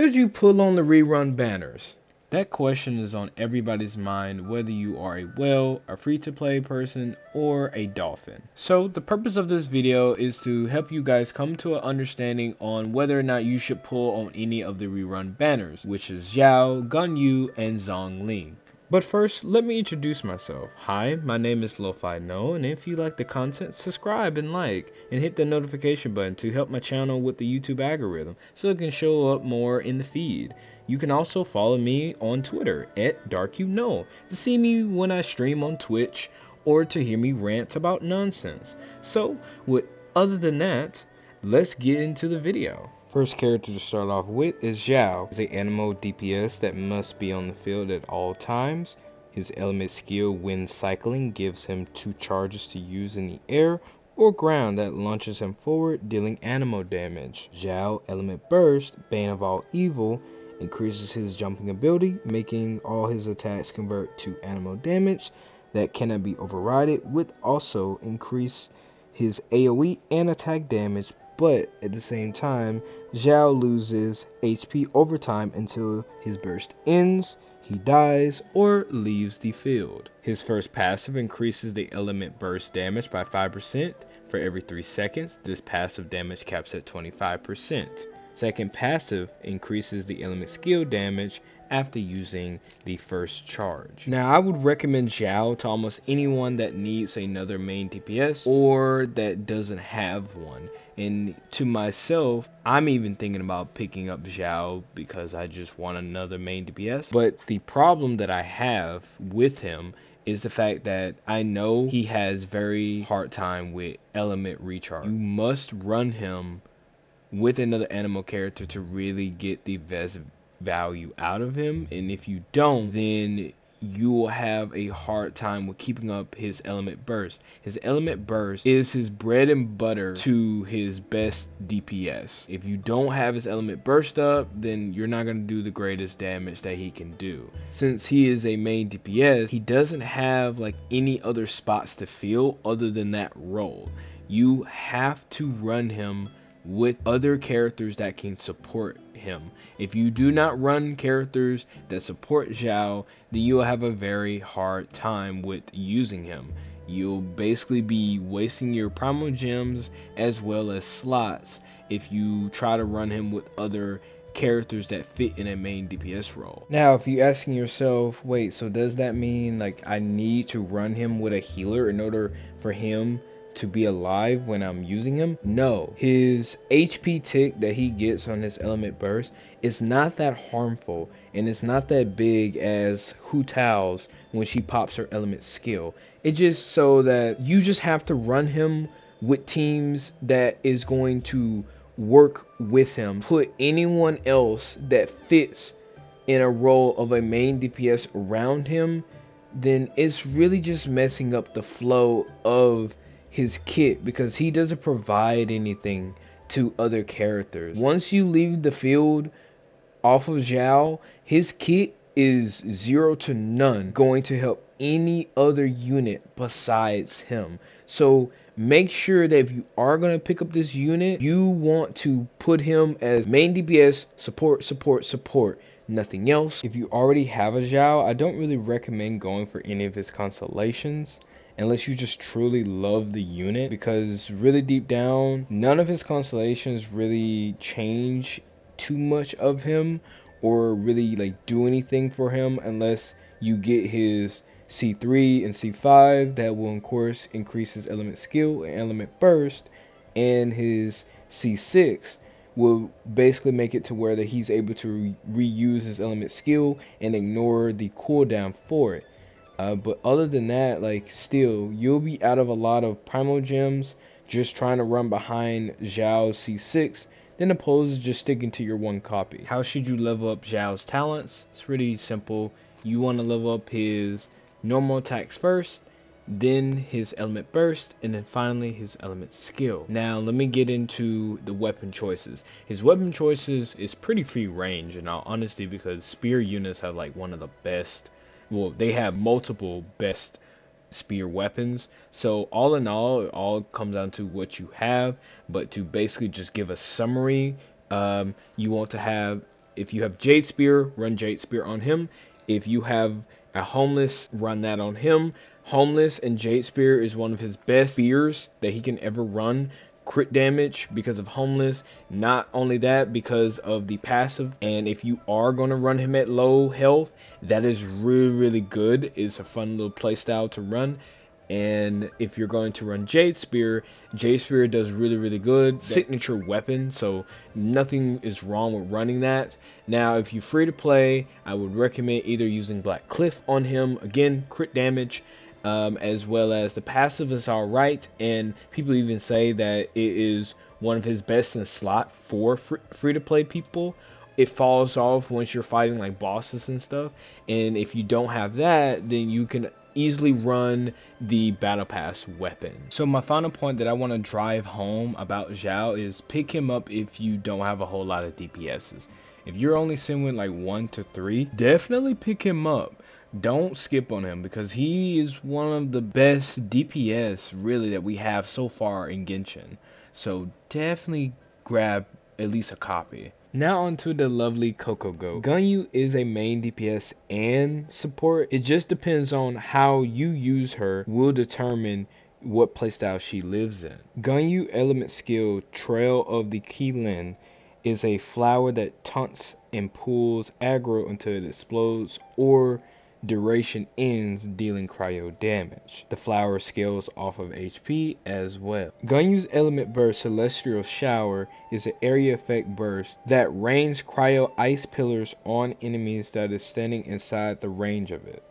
Should you pull on the rerun banners? That question is on everybody's mind, whether you are a whale, a free-to-play person, or a dolphin. So the purpose of this video is to help you guys come to an understanding on whether or not you should pull on any of the rerun banners, which is Zhao, Ganyu, and Zhongling. But first, let me introduce myself. Hi, my name is Lo-Fi No, and if you like the content, subscribe and like, and hit the notification button to help my channel with the YouTube algorithm so it can show up more in the feed. You can also follow me on Twitter at DarkYouKnow to see me when I stream on Twitch or to hear me rant about nonsense. So, other than that, let's get into the video. First character to start off with is Zhao. He's an animal DPS that must be on the field at all times. His element skill when cycling gives him 2 charges to use in the air or ground that launches him forward, dealing animal damage. Zhao element burst, Bane of all evil, increases his jumping ability, making all his attacks convert to animal damage that cannot be overridden, with also increase his AoE and attack damage, but at the same time, Zhao loses HP over time until his burst ends, he dies, or leaves the field. His first passive increases the element burst damage by 5% for every 3 seconds. This passive damage caps at 25%. Second passive increases the element skill damage after using the first charge. Now, I would recommend Zhao to almost anyone that needs another main DPS or that doesn't have one. And to myself, I'm even thinking about picking up Zhao because I just want another main DPS. But the problem that I have with him is the fact that I know he has very hard time with element recharge. You must run him with another animal character to really get the best value out of him, and if you don't, then you will have a hard time with keeping up his element burst. His element burst is his bread and butter to his best DPS. If you don't have his element burst up, then you're not going to do the greatest damage that he can do. Since he is a main DPS, he doesn't have like any other spots to fill other than that role. You have to run him with other characters that can support him. If you do not run characters that support Zhao, then you'll have a very hard time with using him. You'll basically be wasting your premogems as well as slots if you try to run him with other characters that fit in a main DPS role. Now, if you're asking yourself, wait, so does that mean like I need to run him with a healer in order for him to be alive when I'm using him? No. His HP tick that he gets on his element burst is not that harmful, and it's not that big as Hu Tao's when she pops her element skill. It's just so that you just have to run him with teams that is going to work with him. Put anyone else that fits in a role of a main DPS around him, then it's really just messing up the flow of his kit, because he doesn't provide anything to other characters. Once you leave the field off of Zhao, his kit is 0 to none going to help any other unit besides him. So make sure that if you are going to pick up this unit, you want to put him as main DPS, support, nothing else. If you already have a Zhao, I don't really recommend going for any of his constellations unless you just truly love the unit, because really deep down, none of his constellations really change too much of him or really like do anything for him unless you get his C3 and C5 that will of course increase his element skill and element burst, and his C6 will basically make it to where that he's able to reuse his element skill and ignore the cooldown for it. But other than that, like, still, you'll be out of a lot of primogems just trying to run behind Zhao's C6 than opposed to just sticking to your one copy. How should you level up Zhao's talents? It's pretty simple. You want to level up his normal attacks first, then his element burst, and then finally his element skill. Now, let me get into the weapon choices. His weapon choices is pretty free range in all honesty, because spear units have like one of the best, well, they have multiple best spear weapons. So all in all, it all comes down to what you have. But to basically just give a summary, you want to have If you have Jade Spear, run Jade Spear on him. If you have a Homeless, run that on him. Homeless and Jade Spear is one of his best spears that he can ever run. Crit damage because of Homeless. Not only that, because of the passive. And if you are going to run him at low health, that is really good. It's a fun little playstyle to run. And if you're going to run Jade Spear does really good. Signature weapon, so nothing is wrong with running that. Now, if you're free to play, I would recommend either using Black Cliff on him. Again, crit damage, as well as the passive is alright. And people even say that it is one of his best in slot for free to play people. It falls off once you're fighting like bosses and stuff. And if you don't have that, then you can easily run the battle pass weapon. So my final point that I want to drive home about Zhao is pick him up if you don't have a whole lot of DPSs. If you're only sitting with like 1 to 3, definitely pick him up. Don't skip on him because he is one of the best DPS really that we have so far in Genshin. So definitely grab at least a copy. Now onto the lovely Coco. Ganyu is a main DPS and support. It just depends on how you use her will determine what playstyle she lives in. Ganyu element skill Trail of the Keylin is a flower that taunts and pulls aggro until it explodes or duration ends, dealing cryo damage. The flower scales off of HP as well. Ganyu's element burst Celestial Shower is an area effect burst that rains cryo ice pillars on enemies that is standing inside the range of it.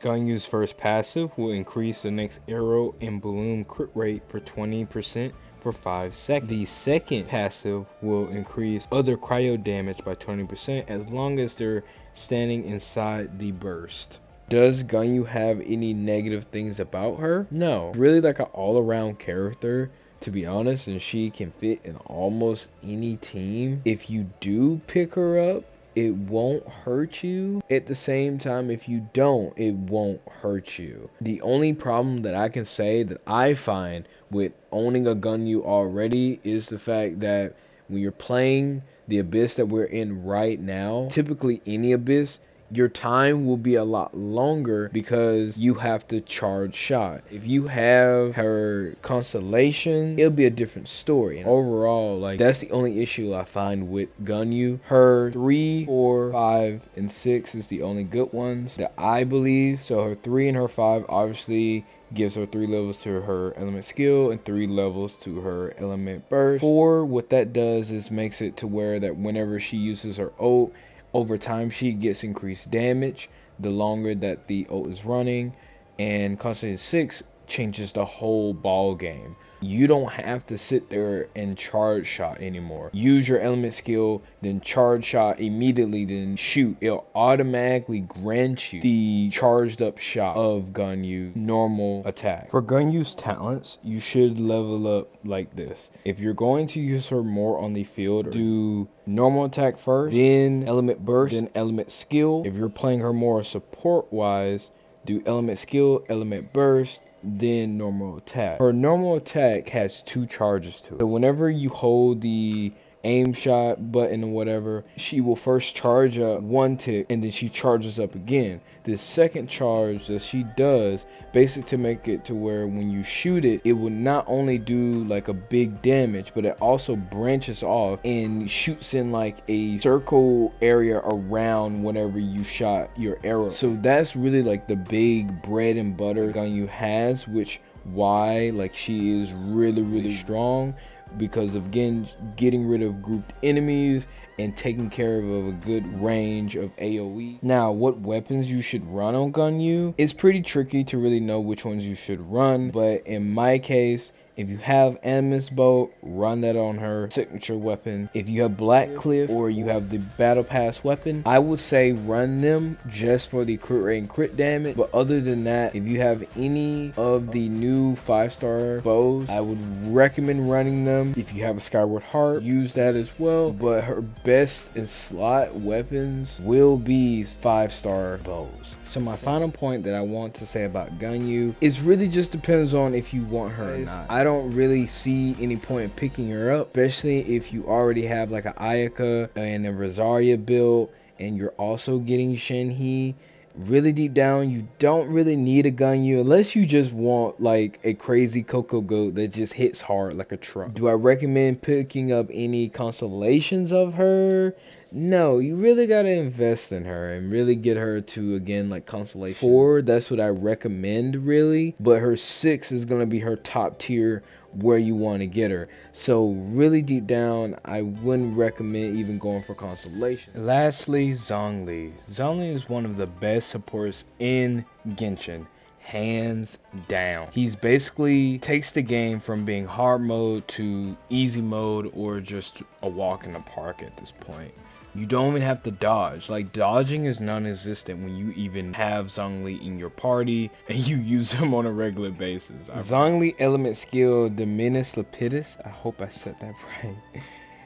Ganyu's first passive will increase the next arrow and balloon crit rate for 20% for 5 seconds. The second passive will increase other cryo damage by 20% as long as they're standing inside the burst. Does Ganyu have any negative things about her? No. Really like an all-around character, to be honest, and she can fit in almost any team. If you do pick her up, it won't hurt you. At the same time, if you don't, it won't hurt you. The only problem that I can say that I find with owning a Ganyu already is the fact that when you're playing the abyss that we're in right now, typically any abyss, your time will be a lot longer because you have to charge shot. If you have her constellation, it'll be a different story. And overall, like, that's the only issue I find with Ganyu. Her 3, 4, 5, and 6 is the only good ones that I believe. So her 3 and her 5 obviously gives her 3 levels to her element skill and 3 levels to her element burst. 4, what that does is makes it to where that whenever she uses her ult, over time she gets increased damage the longer that the ult is running. And Constellation 6 changes the whole ball game. You don't have to sit there and charge shot anymore. Use your element skill, then charge shot immediately, then shoot. It'll automatically grant you the charged up shot of Ganyu's normal attack. For Ganyu's talents, you should level up like this. If you're going to use her more on the field, do normal attack first, then element burst, then element skill. If you're playing her more support wise, do element skill, element burst, then normal attack. Her normal attack has 2 charges to it. So whenever you hold the aim shot button or whatever, she will first charge up 1 tick and then she charges up again. The second charge that she does, basically to make it to where when you shoot it, it will not only do like a big damage, but it also branches off and shoots in like a circle area around whenever you shot your arrow. So that's really like the big bread and butter Ganyu has, which why like she is really strong, because of again getting rid of grouped enemies and taking care of a good range of AoE. Now, what weapons you should run on Ganyu, it's pretty tricky to really know which ones you should run, but in my case, if you have Animus Bolt, run that on her signature weapon. If you have Black Cliff or you have the Battle Pass weapon, I would say run them just for the crit rate and crit damage. But other than that, if you have any of the new 5-star bows, I would recommend running them. If you have a Skyward Heart, use that as well. But her best in slot weapons will be 5-star bows. So my final point that I want to say about Ganyu is really just depends on if you want her or not. I don't don't really see any point in picking her up, especially if you already have like a Ayaka and a Rosaria build, and you're also getting Shenhe. Really deep down, you don't really need a Ganyu unless you just want like a crazy Coco goat that just hits hard like a truck. Do I recommend picking up any constellations of her? No, you really gotta invest in her and really get her to, again, like constellation 4. That's what I recommend, really. But her 6 is gonna be her top tier where you want to get her. So really deep down, I wouldn't recommend even going for constellation. Lastly, Zhongli. Zhongli is one of the best supports in Genshin, hands down. He's basically takes the game from being hard mode to easy mode, or just a walk in the park at this point. You don't even have to dodge. Like, dodging is non-existent when you even have Zhongli in your party and you use him on a regular basis. Zhongli element skill Dominus Lapidus, I hope I said that right,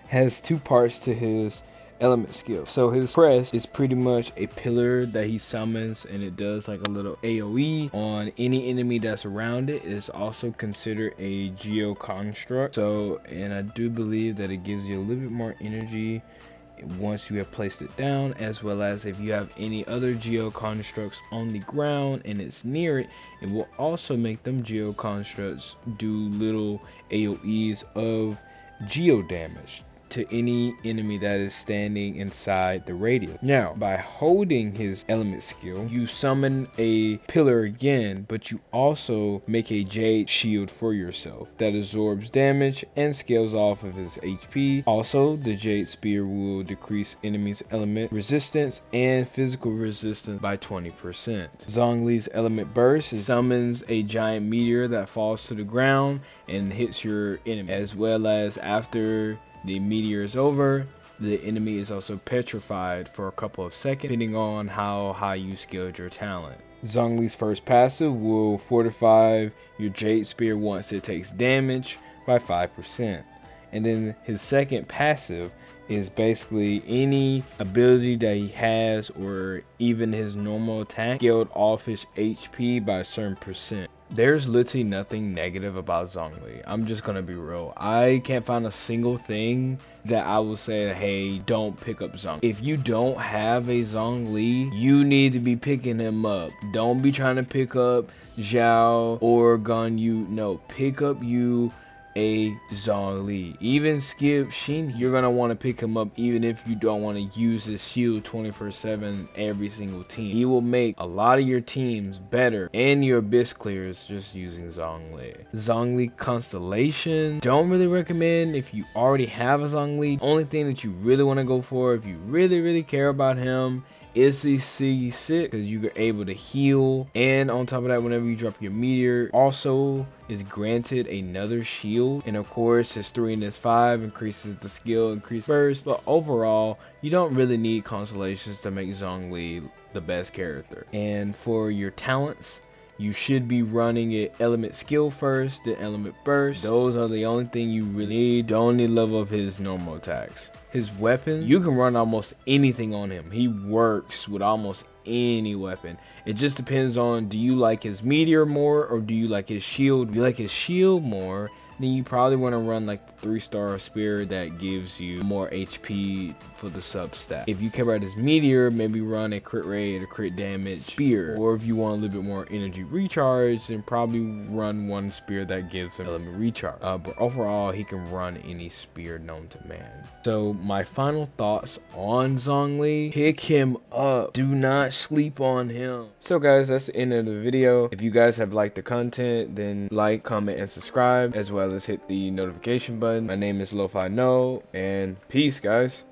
has 2 parts to his element skill. So his press is pretty much a pillar that he summons, and it does like a little AoE on any enemy that's around it. It is also considered a geo construct. So, and I do believe that it gives you a little bit more energy once you have placed it down, as well as if you have any other geo constructs on the ground and it's near it, it will also make them geo constructs do little AoEs of geo damage to any enemy that is standing inside the radius. Now, by holding his element skill, you summon a pillar again, but you also make a jade shield for yourself that absorbs damage and scales off of his HP. Also, the jade spear will decrease enemies' element resistance and physical resistance by 20%. Zhongli's element burst summons a giant meteor that falls to the ground and hits your enemy, as well as after the meteor is over, the enemy is also petrified for a couple of seconds, depending on how high you skilled your talent. Zhongli's first passive will fortify your Jade Spear once it takes damage by 5%. And then his second passive is basically any ability that he has, or even his normal attack, scaled off his HP by a certain percent. There's literally nothing negative about Zhongli. I'm just gonna be real. I can't find a single thing that I will say, hey, don't pick up Zhongli. If you don't have a Zhongli, you need to be picking him up. Don't be trying to pick up Zhao or Ganyu. No, pick up a Zhongli. Even skip Shin, you're gonna want to pick him up even if you don't want to use his shield 24/7 every single team. He will make a lot of your teams better and your abyss clears just using Zhongli. Zhongli constellation, don't really recommend if you already have a Zhongli. Only thing that you really want to go for, if you really care about him, is the C6, because you're able to heal, and on top of that, whenever you drop your meteor, also is granted another shield. And of course, his 3 and his 5 increases the skill increase first. But overall, you don't really need constellations to make Zhongli the best character. And for your talents, you should be running it element skill first, then element burst. Those are the only thing you really need. Don't need level of his normal attacks. His weapon, you can run almost anything on him. He works with almost any weapon. It just depends on, do you like his meteor more or do you like his shield? If you like his shield more, then you probably want to run like the 3-star spear that gives you more HP for the sub stat. If you care about his meteor, maybe run a crit rate or crit damage spear. Or if you want a little bit more energy recharge, then probably run one spear that gives him element recharge. But overall, he can run any spear known to man. So my final thoughts on Zhongli: pick him up. Do not sleep on him. So guys, that's the end of the video. If you guys have liked the content, then like, comment, and subscribe, as well as hit the notification button. My name is Lo-Fi No, and peace guys.